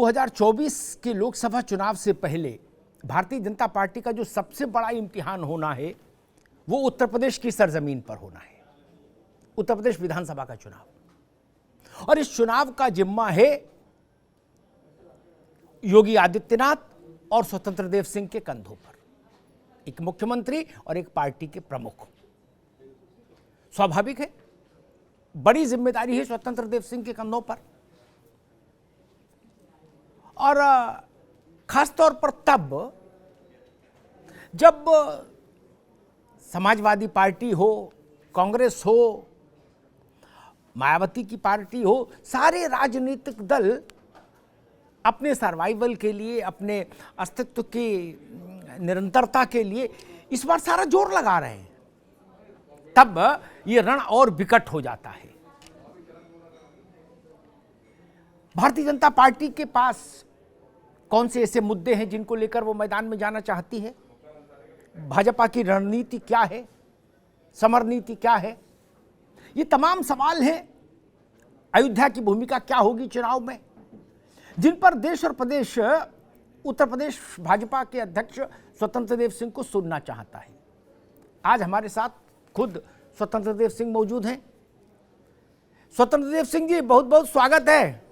2024 के लोकसभा चुनाव से पहले भारतीय जनता पार्टी का जो सबसे बड़ा इम्तिहान होना है वो उत्तर प्रदेश की सरजमीन पर होना है, उत्तर प्रदेश विधानसभा का चुनाव। और इस चुनाव का जिम्मा है योगी आदित्यनाथ और स्वतंत्र देव सिंह के कंधों पर, एक मुख्यमंत्री और एक पार्टी के प्रमुख। स्वाभाविक है, बड़ी जिम्मेदारी है स्वतंत्र देव सिंह के कंधों पर, और खासतौर पर तब जब समाजवादी पार्टी हो, कांग्रेस हो, मायावती की पार्टी हो, सारे राजनीतिक दल अपने सर्वाइवल के लिए, अपने अस्तित्व की निरंतरता के लिए इस बार सारा जोर लगा रहे हैं। तब ये रण और विकट हो जाता है। भारतीय जनता पार्टी के पास कौन से ऐसे मुद्दे हैं जिनको लेकर वो मैदान में जाना चाहती है? भाजपा की रणनीति क्या है, समर नीति क्या है? ये तमाम सवाल हैं। अयोध्या की भूमिका क्या होगी चुनाव में, जिन पर देश और प्रदेश, उत्तर प्रदेश भाजपा के अध्यक्ष स्वतंत्र देव सिंह को सुनना चाहता है। आज हमारे साथ खुद स्वतंत्र देव सिंह मौजूद हैं। स्वतंत्र देव सिंह जी, बहुत बहुत स्वागत है।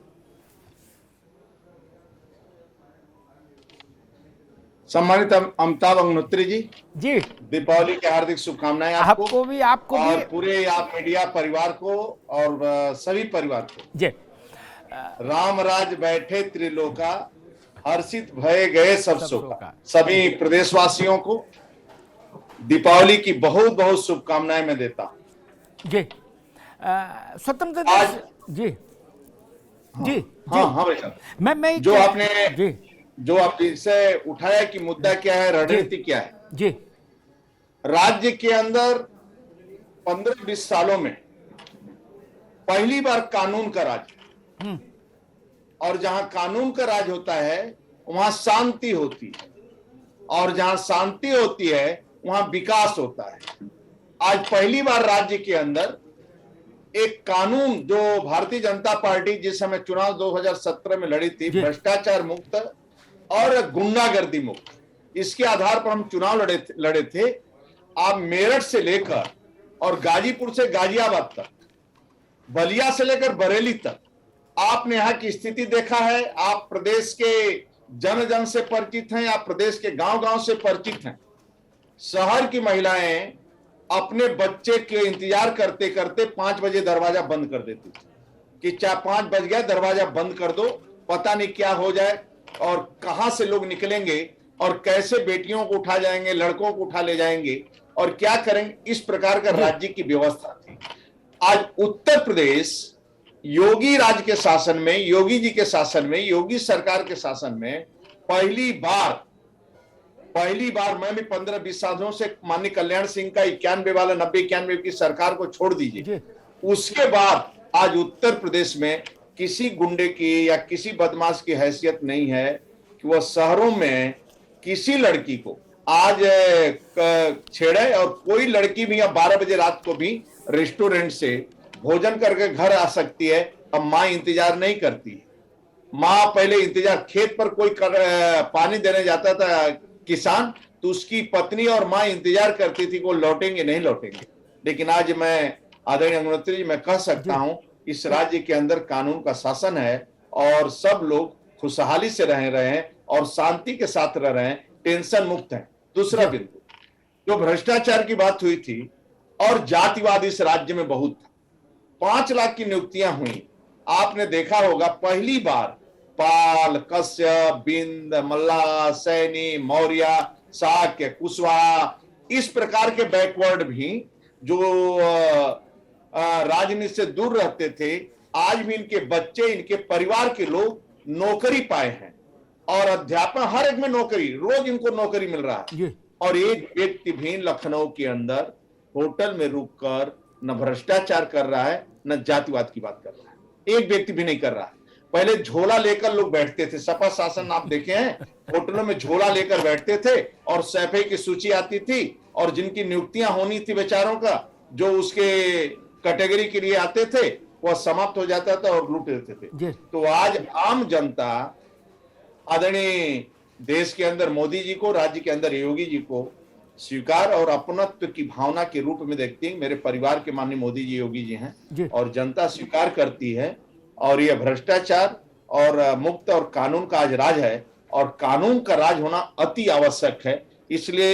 सम्मानित अमिताभ अग्निहोत्री जी, दीपावली की हार्दिक शुभकामनाएं आपको भी और पूरे आप मीडिया परिवार को और सभी परिवार को। जी, राम राज बैठे त्रिलोका, हर्षित भये गए सब शोका। सभी प्रदेशवासियों को दीपावली की बहुत बहुत शुभकामनाएं मैं देता हूं। जी, स्वतंत्र देव जी जी हाँ बेटा, मैं जो आपने जी जो आप इसे उठाया कि मुद्दा क्या है, रणनीति क्या है जी। राज्य के अंदर 15-20 सालों में पहली बार कानून का राज, और जहां कानून का राज होता है वहां शांति होती है, और जहां शांति होती है वहां विकास होता है। आज पहली बार राज्य के अंदर एक कानून, जो भारतीय जनता पार्टी जिस समय चुनाव 2017 में लड़ी थी, भ्रष्टाचार मुक्त और गुंडागर्दी मुक्त, इसके आधार पर हम चुनाव लड़े थे। आप मेरठ से लेकर और गाजीपुर से गाजियाबाद तक, बलिया से लेकर बरेली तक आपने यहाँ की स्थिति देखा है। आप प्रदेश के जन जन से परिचित हैं, आप प्रदेश के गांव गांव से परिचित हैं। शहर की महिलाएं अपने बच्चे के इंतजार करते करते 5 बजे दरवाजा बंद कर देती थी कि 4-5 बज गया, दरवाजा बंद कर दो, पता नहीं क्या हो जाए और कहां से लोग निकलेंगे और कैसे बेटियों को उठा जाएंगे, लड़कों को उठा ले जाएंगे और क्या करेंगे। इस प्रकार का राज्य की व्यवस्था थी। आज उत्तर प्रदेश योगी राज के शासन में, योगी जी के शासन में, योगी सरकार के शासन में पहली बार मैं भी 15-20 सालों से माननीय कल्याण सिंह का 91 वाला 90-91 की सरकार को छोड़ दीजिए, उसके बाद आज उत्तर प्रदेश में किसी गुंडे की या किसी बदमाश की हैसियत नहीं है कि वह शहरों में किसी लड़की को आज छेड़े। और कोई लड़की भी 12 बजे रात को भी रेस्टोरेंट से भोजन करके घर आ सकती है। अब माँ इंतजार नहीं करती। माँ पहले इंतजार, खेत पर कोई पानी देने जाता था किसान, तो उसकी पत्नी और माँ इंतजार करती थी वो लौटेंगे नहीं लौटेंगे। लेकिन आज मैं आदरणीय अग्निहोत्री जी, मैं कह सकता हूं इस राज्य के अंदर कानून का शासन है और सब लोग खुशहाली से रह रहे हैं और शांति के साथ रह रहे हैं, टेंशन मुक्त हैं। दूसरा बिंदु, जो भ्रष्टाचार की बात हुई थी और जातिवाद इस राज्य में बहुत था। 5 लाख की नियुक्तियां हुई। आपने देखा होगा पहली बार पाल, कश्यप, बिंद, मल्ला, सैनी, मौर्य, शाक्य, कुशवाहा, इस प्रकार के बैकवर्ड भी जो राजनीति से दूर रहते थे, आज भी इनके बच्चे, इनके परिवार के लोग नौकरी पाए हैं और अध्यापन, हर एक में नौकरी, रोज इनको नौकरी मिल रहा है। और एक व्यक्ति भी लखनऊ के अंदर होटल में रुककर न भ्रष्टाचार कर रहा है न जातिवाद की बात कर रहा है, एक व्यक्ति भी नहीं कर रहा है। पहले झोला लेकर लोग बैठते थे, सपा शासन आप देखे हैं, होटलों में झोला लेकर बैठते थे और सैफे की सूची आती थी और जिनकी नियुक्तियां होनी थी बेचारों का, जो उसके कैटेगरी के लिए आते थे, वह समाप्त हो जाता था और लूट लेते थे। तो आज आम जनता आदरणीय देश के अंदर मोदी जी को, राज्य के अंदर योगी जी को स्वीकार और अपनत्व की भावना के रूप में देखती है। मेरे परिवार के माननीय मोदी जी, योगी जी हैं और जनता स्वीकार करती है। और यह भ्रष्टाचार और मुक्त और कानून का आज राज है और कानून का राज होना अति आवश्यक है। इसलिए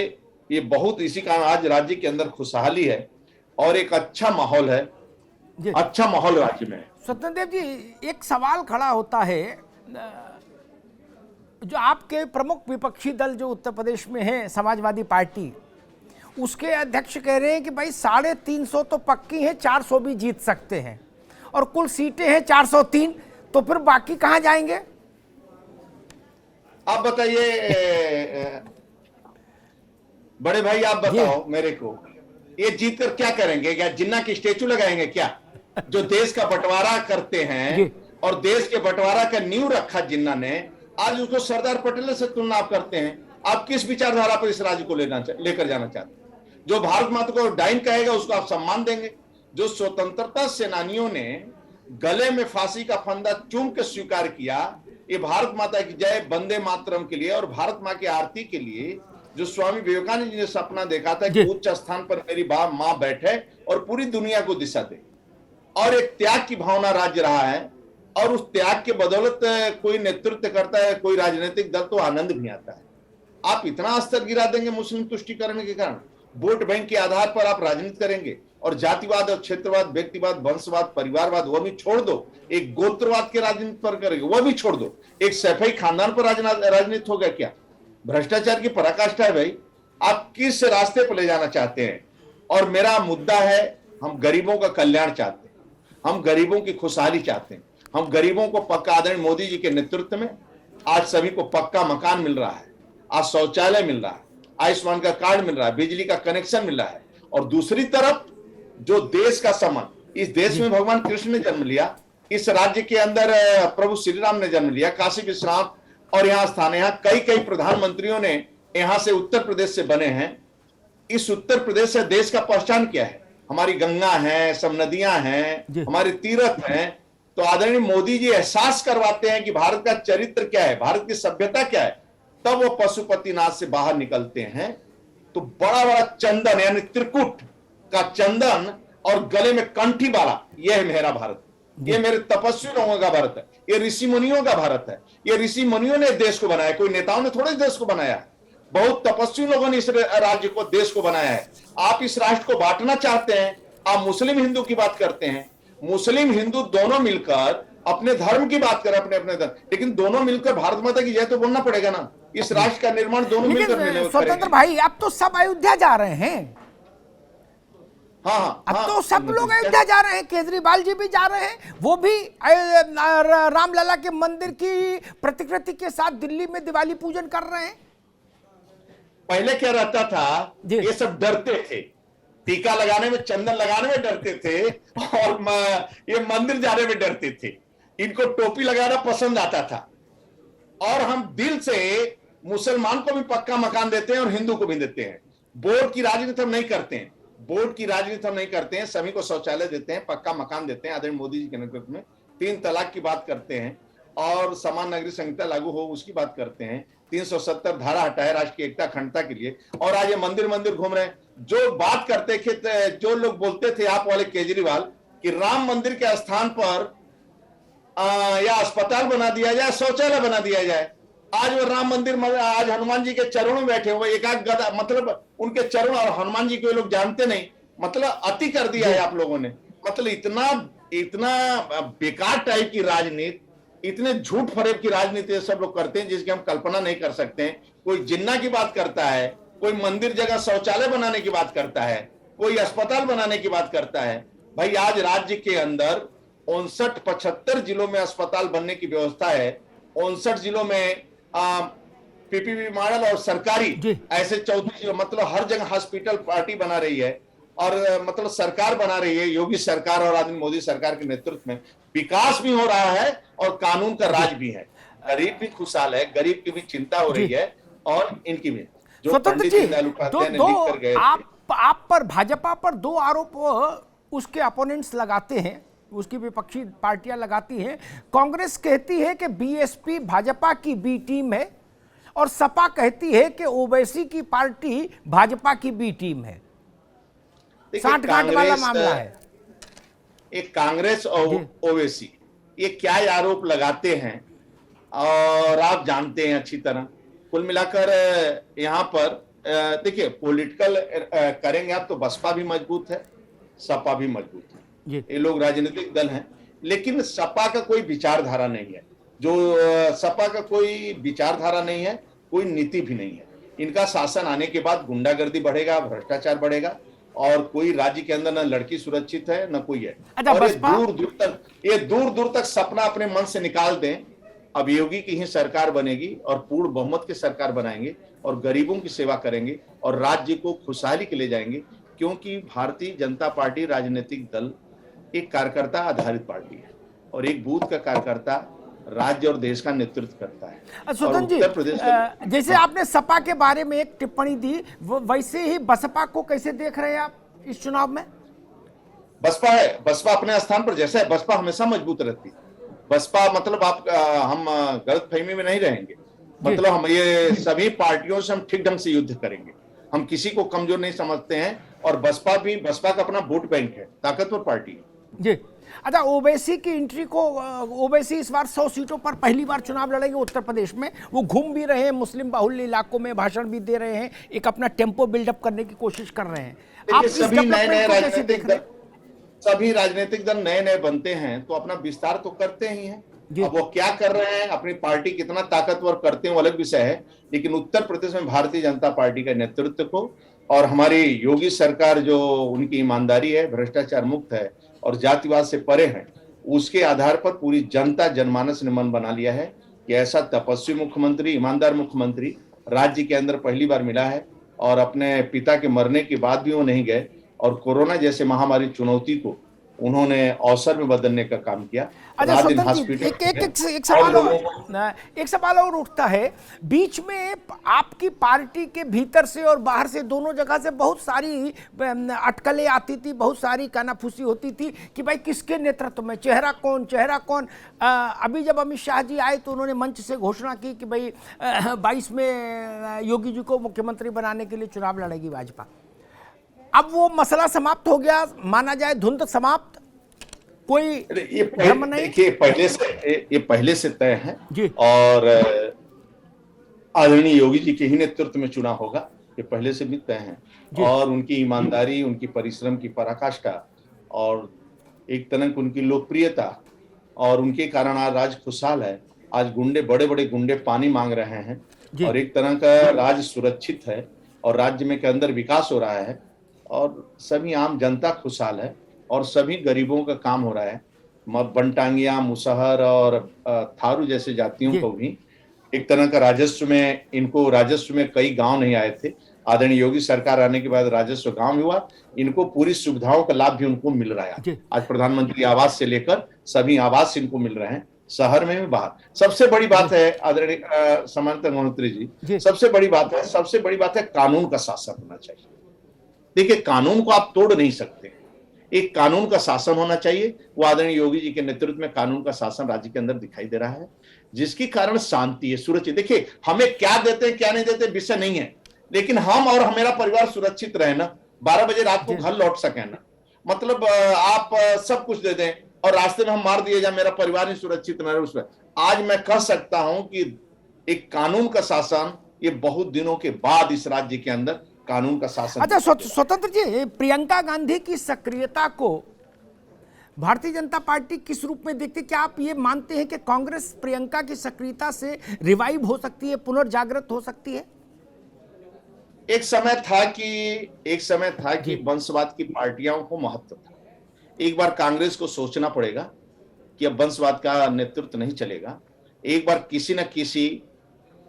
ये बहुत, इसी कारण आज राज्य के अंदर खुशहाली है और एक अच्छा माहौल है, अच्छा माहौल राज्य में है। स्वतंत्र देव जी, एक सवाल खड़ा होता है, जो आपके प्रमुख विपक्षी दल जो उत्तर प्रदेश में है समाजवादी पार्टी, उसके अध्यक्ष कह रहे हैं कि भाई 350 तो पक्की है, 400 भी जीत सकते हैं और कुल सीटें हैं 403, तो फिर बाकी कहां जाएंगे? आप बताइए बड़े भाई, आप बताओ मेरे को, ये जीत कर क्या करेंगे? क्या जिन्ना की स्टेचू लगाएंगे क्या? जो देश का बंटवारा करते हैं और देश के बंटवारा का नींव रखा जिन्ना ने, आज उसको सरदार पटेल से तुलना आप करते हैं। आप किस विचारधारा पर इस राज्य को लेकर जाना चाहते हैं? जो भारत माता को डाइन कहेगा उसको आप सम्मान देंगे? जो स्वतंत्रता सेनानियों ने गले में फांसी का फंदा चूम के स्वीकार किया, ये भारत माता की जय, वंदे मातरम के लिए और भारत माँ की आरती के लिए, जो स्वामी विवेकानंद जी ने सपना देखा था कि उच्च स्थान पर मेरी माँ बैठे और पूरी दुनिया को दिशा दे, और एक त्याग की भावना राज्य रहा है। और उस त्याग के बदौलत कोई नेतृत्व करता है, कोई राजनीतिक दल, तो आनंद भी आता है। आप इतना स्तर गिरा देंगे मुस्लिम तुष्टिकरण के कारण, वोट बैंक के आधार पर आप राजनीति करेंगे और जातिवाद और क्षेत्रवाद, व्यक्तिवाद, वंशवाद, परिवारवाद वो भी छोड़ दो, एक गोत्रवाद के राजनीति पर करेंगे वो भी छोड़ दो, एक सैफई खानदान पर राजनीति हो गया क्या? भ्रष्टाचार की पराकाष्ठा है भाई। आप किस रास्ते पर ले जाना चाहते हैं? और मेरा मुद्दा है, हम गरीबों का कल्याण चाहते हैं, हम गरीबों की खुशहाली चाहते हैं, हम गरीबों को पक्का, आदरणीय मोदी जी के नेतृत्व में आज सभी को पक्का मकान मिल रहा है, आज शौचालय मिल रहा है, आयुष्मान का कार्ड मिल रहा है, बिजली का कनेक्शन मिल रहा है। और दूसरी तरफ जो देश का सम्मान, इस देश में भगवान कृष्ण ने जन्म लिया, इस राज्य के अंदर प्रभु श्री राम ने जन्म लिया, काशी विश्वनाथ और यहाँ स्थान, यहाँ कई कई प्रधानमंत्रियों ने यहाँ से उत्तर प्रदेश से बने हैं। इस उत्तर प्रदेश से देश का पहचान क्या है? हमारी गंगा है, सब नदियां हैं, हमारे तीर्थ हैं। तो आदरणीय मोदी जी एहसास करवाते हैं कि भारत का चरित्र क्या है, भारत की सभ्यता क्या है, तब वो पशुपतिनाथ से बाहर निकलते हैं। तो बड़ा बड़ा चंदन यानी त्रिकुट का चंदन और गले में कंठी वाला, यह है मेरा भारत, ये मेरे तपस्वी लोगों का भारत है, ये ऋषि मुनियों का भारत है। ये ऋषि मुनियों ने देश को बनाया, कोई नेताओं ने थोड़े देश को बनाया है, बहुत तपस्वी लोगों ने इस राज्य को, देश को बनाया है। आप इस राष्ट्र को बांटना चाहते हैं, आप मुस्लिम हिंदू की बात करते हैं, मुस्लिम हिंदू दोनों मिलकर अपने धर्म की बात करें, अपने अपने धर्म, लेकिन दोनों मिलकर भारत माता की जय तो बोलना पड़ेगा ना। इस राष्ट्र का निर्माण दोनों मिलकर स्वतंत्र भाई, अब तो सब अयोध्या जा रहे हैं। हाँ, अब तो सब लोग अयोध्या जा रहे हैं, केजरीवाल जी भी जा रहे हैं, वो भी रामलला के मंदिर की प्रतिकृति के साथ दिल्ली में दिवाली पूजन कर रहे हैं। पहले क्या रहता था, ये सब डरते थे, टीका लगाने में, चंदन लगाने में डरते थे और ये मंदिर जाने में डरते थे। इनको टोपी लगाना पसंद आता था। और हम दिल से मुसलमान को भी पक्का मकान देते हैं और हिंदू को भी देते हैं। बोर्ड की राजनीति हम नहीं करते हैं, बोर्ड की राजनीति हम नहीं करते हैं, सभी को शौचालय देते हैं, पक्का मकान देते हैं। आदरणीय मोदी जी के नेतृत्व में 3 तलाक की बात करते हैं और समान नागरिक संहिता लागू हो उसकी बात करते हैं। 370 धारा हटाए राष्ट्र की एकता अखंडता के लिए, और आज ये मंदिर मंदिर घूम रहे हैं। जो बात करते थे, जो लोग बोलते थे आप वाले केजरीवाल कि राम मंदिर के स्थान पर या अस्पताल बना दिया जाए, शौचालय बना दिया जाए, आज वो राम मंदिर, आज हनुमान जी के चरणों में बैठे हुए, एक गदा, मतलब उनके चरण, और हनुमान जी को लोग जानते नहीं, मतलब अति कर दिया है आप लोगों ने। मतलब इतना बेकार टाइप की राजनीति, इतने झूठ फरेब की राजनीति सब लोग करते हैं जिसकी हम कल्पना नहीं कर सकते हैं। कोई जिन्ना की बात करता है, कोई मंदिर जगह शौचालय बनाने की बात करता है, कोई अस्पताल बनाने की बात करता है। भाई आज राज्य के अंदर 59-75 जिलों में अस्पताल बनने की व्यवस्था है। 59 जिलों में पीपीपी मॉडल और सरकारी ऐसे 14 जिलों, मतलब हर जगह हॉस्पिटल पार्टी बना रही है और मतलब सरकार बना रही है। योगी सरकार और आदरणीय मोदी सरकार के नेतृत्व में विकास भी हो रहा है और कानून का राज भी है। गरीब भी खुशहाल है, गरीब की भी चिंता हो रही है और इनकी भी। जो पंडित दीनदयाल उपाध्याय ने लिख कर गए, आप पर, भाजपा पर 2 आरोप उसके अपोनेंट्स लगाते हैं। उसकी विपक्षी पार्टियां लगाती हैं। कांग्रेस कहती है कि बीएसपी भाजपा की बी टीम है और सपा कहती है कि ओवैसी की पार्टी भाजपा की बी टीम है। साठ गांठ वाला मामला है। एक कांग्रेस और ओवैसी ये क्या आरोप लगाते हैं और आप जानते हैं अच्छी तरह। कुल मिलाकर यहाँ पर देखिए, पॉलिटिकल करेंगे आप तो बसपा भी मजबूत है, सपा भी मजबूत है, ये लोग राजनीतिक दल हैं। लेकिन सपा का कोई विचारधारा नहीं है, जो सपा का कोई विचारधारा नहीं है, कोई नीति भी नहीं है। इनका शासन आने के बाद गुंडागर्दी बढ़ेगा, भ्रष्टाचार बढ़ेगा और कोई राज्य के अंदर न लड़की सुरक्षित है न कोई है। और ये दूर दूर तक सपना अपने मन से निकाल दें, अब योगी की ही सरकार बनेगी और पूर्ण बहुमत की सरकार बनाएंगे और गरीबों की सेवा करेंगे और राज्य को खुशहाली के ले जाएंगे। क्योंकि भारतीय जनता पार्टी राजनीतिक दल एक कार्यकर्ता आधारित पार्टी है और एक बूथ का कार्यकर्ता राज्य और देश का नेतृत्व करता है। स्वतंत्र जी, जैसे आपने सपा के बारे में एक टिप्पणी दी, वैसे ही बसपा को कैसे देख रहे हैं आप इस चुनाव में? बसपा है, बसपा अपने स्थान पर जैसा है, बसपा हमेशा मजबूत रहती है। बसपा मतलब हम गलतफहमी में नहीं रहेंगे, मतलब हम ये सभी पार्टियों से हम ठीक ढंग से युद्ध करेंगे, हम किसी को कमजोर नहीं समझते हैं। और बसपा का अपना वोट बैंक है, ताकतवर पार्टी है जी। अच्छा, ओवैसी की एंट्री को, ओवैसी इस बार 100 सीटों पर पहली बार चुनाव लड़ेंगे उत्तर प्रदेश में। वो घूम भी रहे हैं मुस्लिम बाहुल्य इलाकों में, भाषण भी दे रहे हैं, एक अपना टेम्पो बिल्डअप करने की कोशिश कर रहे हैं। आप सभी राजनीतिक दल नए नए बनते हैं तो अपना विस्तार तो करते ही हैं। अब वो क्या कर रहे हैं, अपनी पार्टी कितना ताकतवर करते हैं वो अलग विषय है। लेकिन उत्तर प्रदेश में भारतीय जनता पार्टी का नेतृत्व को और हमारी योगी सरकार जो उनकी ईमानदारी है, भ्रष्टाचार मुक्त है और जातिवाद से परे है, उसके आधार पर पूरी जनता जनमानस ने मन बना लिया है कि ऐसा तपस्वी मुख्यमंत्री, ईमानदार मुख्यमंत्री राज्य के अंदर पहली बार मिला है। और अपने पिता के मरने के बाद भी वो नहीं गए और कोरोना जैसे महामारी चुनौती को उन्होंने अवसर में बदलने का काम किया। एक सवाल और उठता है, बीच में आपकी पार्टी के भीतर से और बाहर से दोनों जगह से बहुत सारी अटकलें आती थी, बहुत सारी कानाफूसी होती थी कि भाई किसके नेतृत्व में, चेहरा कौन। अभी जब अमित शाह जी आए तो उन्होंने मंच से घोषणा की कि भाई 22 में योगी जी को मुख्यमंत्री बनाने के लिए चुनाव लड़ेगी भाजपा। अब वो मसला समाप्त हो गया, माना जाए धुंध समाप्त, कोई भ्रम नहीं। ये पहले से तय है और आदरणीय योगी जी के ही नेतृत्व में चुनाव होगा, ये पहले से भी तय है। और उनकी ईमानदारी, उनकी परिश्रम की पराकाष्ठा और एक तरह की उनकी लोकप्रियता और उनके कारण आज राज्य खुशहाल है। आज बड़े बड़े गुंडे पानी मांग रहे हैं और एक तरह का राज्य सुरक्षित है और राज्य में के अंदर विकास हो रहा है और सभी आम जनता खुशहाल है और सभी गरीबों का काम हो रहा है। बनटांगिया, मुसहर और थारू जैसे जातियों को भी एक तरह का राजस्व में कई गांव नहीं आए थे। आदरणीय योगी सरकार आने के बाद राजस्व गांव हुआ, इनको पूरी सुविधाओं का लाभ भी उनको मिल रहा है। आज प्रधानमंत्री आवास से लेकर सभी आवास इनको मिल रहे हैं, शहर में भी बाहर। सबसे बड़ी बात है आदरणीय समांतर मंत्री जी, सबसे बड़ी बात है कानून का शासन होना चाहिए। देखिए, कानून को आप तोड़ नहीं सकते, एक कानून का शासन होना चाहिए। वो आदरणीय योगी जी के नेतृत्व में कानून का शासन राज्य के अंदर दिखाई दे रहा है, जिसके कारण शांति है, सुरक्षित। देखिए, हमें क्या देते हैं क्या नहीं देते विषय नहीं है, लेकिन हम और मेरा परिवार सुरक्षित रहे ना, 12 बजे रात को घर लौट सके ना। मतलब आप सब कुछ दे दें और रास्ते में हम मार दिए जाए, मेरा परिवार ही सुरक्षित न रहे उसमें। आज मैं कह सकता हूं कि एक कानून का शासन, ये बहुत दिनों के बाद इस राज्य के अंदर कानून का शासन। अच्छा स्वतंत्र जी, प्रियंका गांधी की सक्रियता को भारतीय जनता पार्टी किस रूप में देखती है? क्या आप ये मानते हैं कि कांग्रेस प्रियंका की सक्रियता से रिवाइव हो सकती है, पुनर्जागृत हो सकती है? एक समय था कि वंशवाद की पार्टियों को महत्व था। एक बार कांग्रेस को सोचना पड़ेगा कि अब वंशवाद का नेतृत्व नहीं चलेगा। एक बार किसी न किसी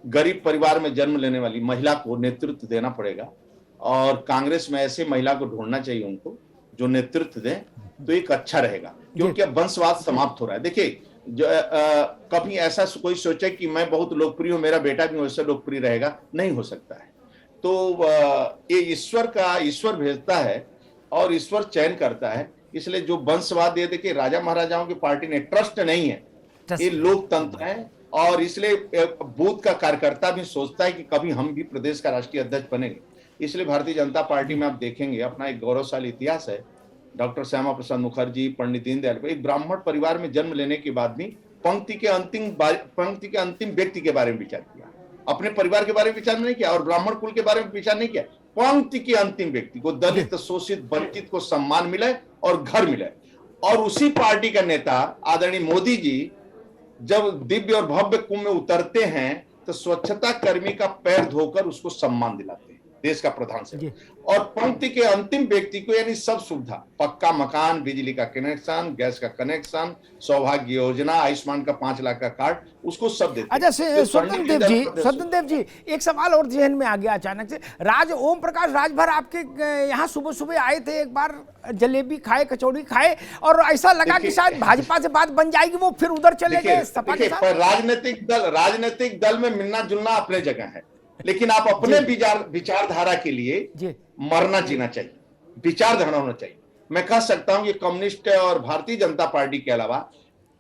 गरीब परिवार में जन्म लेने वाली महिला को नेतृत्व देना पड़ेगा और कांग्रेस में ऐसे महिला को ढूंढना चाहिए उनको जो नेतृत्व दें, तो एक अच्छा रहेगा। क्योंकि अब वंशवाद समाप्त हो रहा है। देखिए, कभी ऐसा कोई सोचे कि मैं बहुत लोकप्रिय हूं, मेरा बेटा भी वैसे लोकप्रिय रहेगा, नहीं हो सकता है। तो ये ईश्वर भेजता है और ईश्वर चयन करता है इसलिए जो वंशवाद, ये देखिए राजा महाराजाओं की पार्टी ने, ट्रस्ट नहीं है, ये लोकतंत्र है। और इसलिए बूथ का कार्यकर्ता भी सोचता है कि कभी हम भी प्रदेश का राष्ट्रीय अध्यक्ष बनेंगे। इसलिए भारतीय जनता पार्टी में आप देखेंगे अपना एक गौरवशाली इतिहास है। डॉक्टर श्यामा प्रसाद मुखर्जी, पंडित दीनदयाल, एक ब्राह्मण परिवार में जन्म लेने के बाद भी पंक्ति के अंतिम व्यक्ति के बारे में विचार किया, अपने परिवार के बारे में विचार नहीं किया और ब्राह्मण कुल के बारे में विचार नहीं किया। पंक्ति के अंतिम व्यक्ति को, दलित, शोषित, वंचित को सम्मान मिले और घर मिले। और उसी पार्टी का नेता आदरणीय मोदी जी जब दिव्य और भव्य कुंभ में उतरते हैं तो स्वच्छता कर्मी का पैर धोकर उसको सम्मान दिलाते हैं, देश का प्रधान से। और पंक्ति के अंतिम व्यक्ति को यानी सब सुविधा, पक्का मकान, बिजली का कनेक्शन, गैस का कनेक्शन, सौभाग्य योजना, आयुष्मान का 5 लाख का कार्ड, उसको सब देते हैं। अच्छा स्वतंत्र देव जी, एक सवाल और जहन में आ गया अचानक से। ओम प्रकाश राजभर आपके यहाँ सुबह सुबह आए थे, एक बार जलेबी खाए, कचौड़ी खाए, और ऐसा लगा कि शायद भाजपा से बात बन जाएगी, वो फिर उधर चले गए सपा के साथ। राजनीतिक दल में मिलना जुलना अपने जगह है, लेकिन आप अपने विचारधारा के लिए मरना जीना चाहिए, विचारधारा होना चाहिए। मैं कह सकता हूं कि कम्युनिस्ट और भारतीय जनता पार्टी के अलावा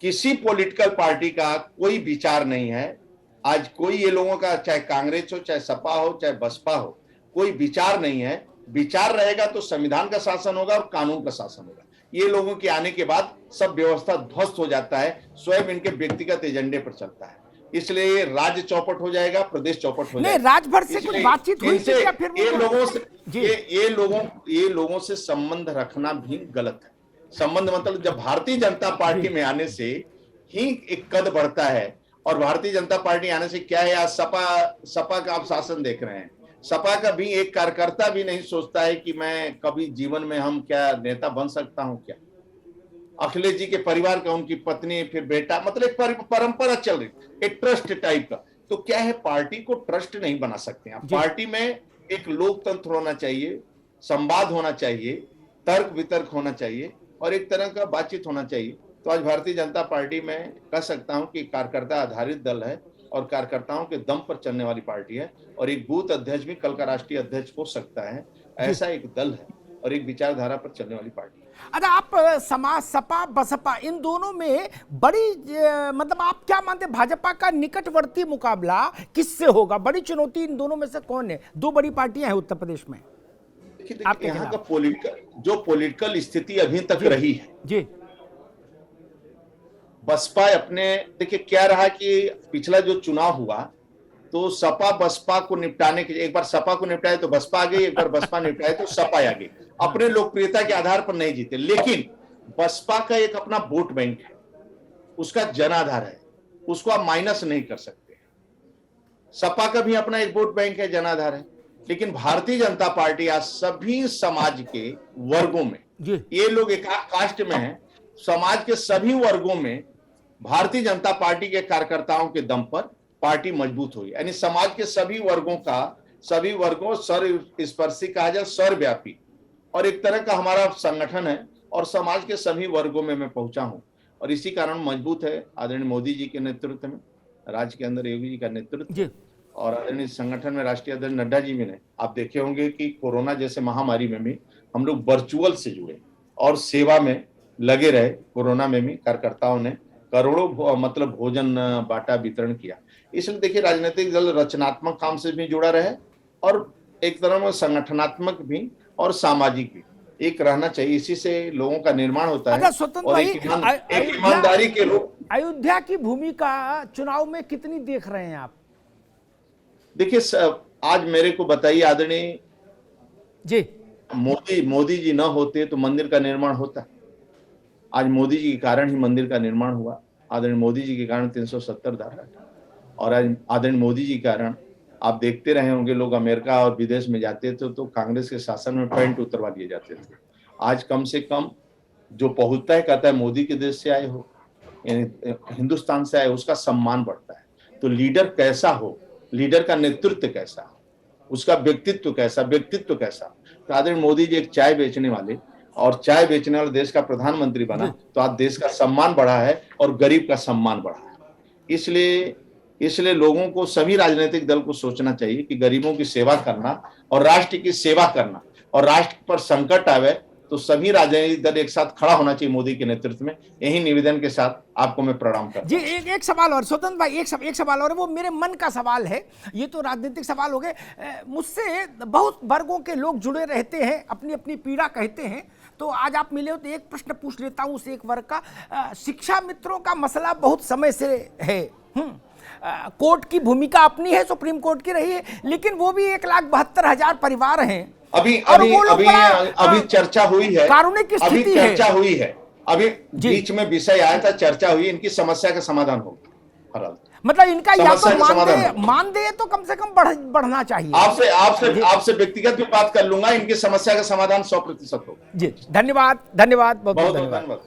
किसी पॉलिटिकल पार्टी का कोई विचार नहीं है। आज कोई ये लोगों का, चाहे कांग्रेस हो, चाहे सपा हो, चाहे बसपा हो, कोई विचार नहीं है। विचार रहेगा तो संविधान का शासन होगा और कानून का शासन होगा। ये लोगों के आने के बाद सब व्यवस्था ध्वस्त हो जाता है, स्वयं इनके व्यक्तिगत एजेंडे पर चलता है। इसलिए राज्य चौपट हो जाएगा, प्रदेश चौपट हो जाएगा। राजभर से कुछ बातचीत हुई थी क्या फिर? ये लोगों से संबंध रखना भी गलत है। संबंध मतलब जब भारतीय जनता पार्टी में आने से ही एक कद बढ़ता है। और भारतीय जनता पार्टी आने से क्या है, आज सपा का आप शासन देख रहे हैं। सपा का भी एक कार्यकर्ता भी नहीं सोचता है कि मैं कभी जीवन में हम क्या नेता बन सकता हूं क्या। अखिलेश जी के परिवार का, उनकी पत्नी, फिर बेटा, मतलब एक परंपरा चल रही, एक ट्रस्ट टाइप का। तो क्या है, पार्टी को ट्रस्ट नहीं बना सकते हैं। पार्टी में एक लोकतंत्र होना चाहिए, संवाद होना चाहिए, तर्क वितर्क होना चाहिए और एक तरह का बातचीत होना चाहिए। तो आज भारतीय जनता पार्टी में कह सकता हूं कि कार्यकर्ता आधारित दल है और कार्यकर्ताओं के दम पर चलने वाली पार्टी है। और एक बूथ अध्यक्ष भी कल का राष्ट्रीय अध्यक्ष हो सकता है, ऐसा एक दल है और एक विचारधारा पर चलने वाली पार्टी है। अच्छा, आप समाज, सपा, बसपा, इन दोनों में बड़ी मतलब आप क्या मानते हैं, भाजपा का निकटवर्ती मुकाबला किससे होगा? बड़ी चुनौती इन दोनों में से कौन है? दो बड़ी पार्टियां हैं उत्तर प्रदेश में। देखिए यहाँ का पॉलिटिकल स्थिति अभी तक रही है जी, बसपा अपने, देखिए क्या रहा कि पिछला जो चुनाव हुआ तो सपा बसपा को निपटाने के, एक बार सपा को निपटाए तो बसपा आ गई, एक बार बसपा निपटाए तो सपा आ गई। अपने लोकप्रियता के आधार पर नहीं जीते, लेकिन बसपा का एक अपना वोट बैंक है, उसका जनाधार है, उसको आप माइनस नहीं कर सकते। सपा का भी अपना एक वोट बैंक है, जनाधार है। लेकिन भारतीय जनता पार्टी आज सभी समाज के वर्गों में, ये लोग एक कास्ट में है, समाज के सभी वर्गों में भारतीय जनता पार्टी के कार्यकर्ताओं के दम पर पार्टी मजबूत हुई। यानी समाज के सभी वर्गों सर्वस्पर्शी कहा जाए, सर्वव्यापी, और एक तरह का हमारा संगठन है और समाज के सभी वर्गों में मैं पहुंचा हूं और इसी कारण मजबूत है। आदरणीय मोदी जी के नेतृत्व में, राज्य के अंदर योगी जी का नेतृत्व और आदरणीय संगठन में राष्ट्रीय अध्यक्ष नड्डा जी में, आप देखे होंगे कि कोरोना जैसे महामारी में भी हम लोग वर्चुअल से जुड़े और सेवा में लगे रहे। कोरोना में भी कार्यकर्ताओं ने करोड़ों मतलब भोजन बांटा, वितरण किया। इसलिए देखिए राजनीतिक दल रचनात्मक काम से भी जुड़ा रहे और एक तरह में संगठनात्मक भी और सामाजिक भी एक रहना चाहिए। इसी से लोगों का निर्माण होता है। और एक ईमानदारी के रूप। अयोध्या की भूमिका चुनाव में कितनी देख रहे हैं आप? देखिए आज मेरे को बताइए, आदरणीय जी मोदी जी न होते तो मंदिर का निर्माण होता। आज मोदी जी के कारण ही मंदिर का निर्माण हुआ। आदरणीय मोदी जी के कारण 370 धारा, और आज आदरणीय मोदी जी के कारण आप देखते रहे होंगे लोग अमेरिका और विदेश में जाते थे तो कांग्रेस के शासन में पैंट उतरवा दिए जाते थे। आज कम से कम जो पहुंचता है कहता है मोदी के देश से आए हो, यानी हिंदुस्तान से आए, उसका सम्मान बढ़ता है। तो लीडर कैसा हो, लीडर का नेतृत्व कैसा हो, उसका व्यक्तित्व कैसा। तो आदरणीय मोदी जी एक चाय बेचने वाले और चाय बेचने वाले देश का प्रधानमंत्री बना तो आज देश का सम्मान बढ़ा है और गरीब का सम्मान बढ़ा है। इसलिए लोगों को, सभी राजनीतिक दल को सोचना चाहिए कि गरीबों की सेवा करना और राष्ट्र की सेवा करना, और राष्ट्र पर संकट आवे तो सभी राजनीतिक दल एक साथ खड़ा होना चाहिए मोदी के नेतृत्व में। यही निवेदन के साथ आपको मैं प्रणाम करता हूं। जी, एक सवाल और स्वतंत्र भाई, एक सवाल और है, वो मेरे मन का सवाल है। ये तो राजनीतिक सवाल हो गए। मुझसे बहुत वर्गों के लोग जुड़े रहते हैं, अपनी अपनी पीड़ा कहते हैं, तो आज आप मिले हो तो एक प्रश्न पूछ लेता हूं उस एक वर्ग का। शिक्षा मित्रों का मसला बहुत समय से है। कोर्ट की भूमिका अपनी है, सुप्रीम कोर्ट की रही है, लेकिन वो भी 1,72,000 परिवार हैं। अभी चर्चा हुई है, कानूनी स्थिति है, चर्चा हुई है, अभी बीच में विषय आया था, चर्चा हुई, इनकी समस्या का समाधान होगा। मतलब इनका या तो मानदेय तो कम से कम बढ़ना चाहिए। आपसे व्यक्तिगत भी बात कर लूंगा, इनकी समस्या का समाधान 100% होगा। जी, धन्यवाद, बहुत धन्यवाद।